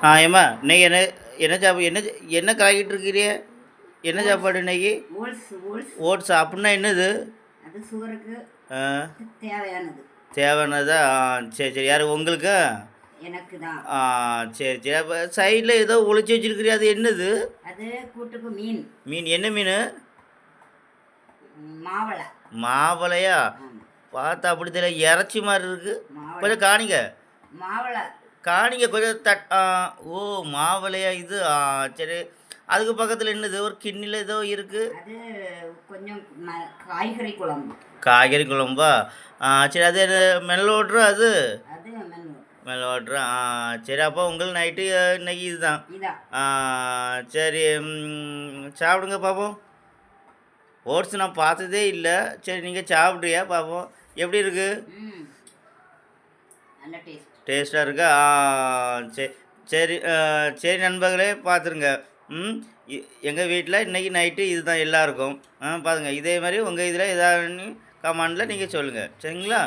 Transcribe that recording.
ஏம்மா இன்னைக்கு என்ன என்ன என்ன என்ன காய்கிட்டு இருக்கிறீ? என்ன ஓட்ஸ் சாப்பாடு இன்னைக்கு? ஓட்ஸ் ஓட்ஸ் ஓட்ஸ் அப்படின்னா என்னது? அது சுகருக்கு ஆ, தேவையானது. தேவையானதா? சரி சரி, யார் உங்களுக்கு? எனக்கு தான். ஆ, சரி சரி. அப்போ சைடில் ஏதோ ஒளிச்சு வச்சிருக்கிறீ, அது என்னது? அது கூட்டுக்கு மீன். மீன் என்ன மீன்? மாவளை. மாவளையா? ஆமாம், பார்த்தா அப்படி தெரியல, இறச்சி மாதிரி இருக்கு. மாவளை. கொஞ்சம் காணிங்க, மாவளை. காணிங்க கொஞ்சம் ஓ, மாவளையா இது? சரி. அதுக்கு பக்கத்தில் என்னது, ஒரு கிண்ணியில் ஏதோ இருக்குது? அது கொஞ்சம் காய்கறி குழம்பு. காய்கறி குழம்பா? சரி. அது என்ன மெல்ல ஓட்டுறோம் அது? அது மெனு. மெல்ல ஓட்டுறோம். சரி. அப்போ உங்களுக்கு நைட்டு இன்னைக்கு இதுதான். இதான். சரி. சாப்பிடுங்க பார்ப்போம். ஓட்ஸ் நான் பார்த்ததே இல்லை. சரி, நீங்கள் சாப்பிட்றியா பார்ப்போம், எப்படி இருக்குது? ம் நல்ல டேஸ்ட். டேஸ்ட்டாக இருக்கா? சரி சரி. சரி நண்பர்களே, பார்த்துருங்க. ம் எங்கள் வீட்டில் இன்றைக்கி நைட்டு இதுதான் எல்லாருக்கும். பாருங்க, இதே மாதிரி உங்கள் இதில் ஏதாவது கமெண்டில் நீங்கள் சொல்லுங்கள், சரிங்களா?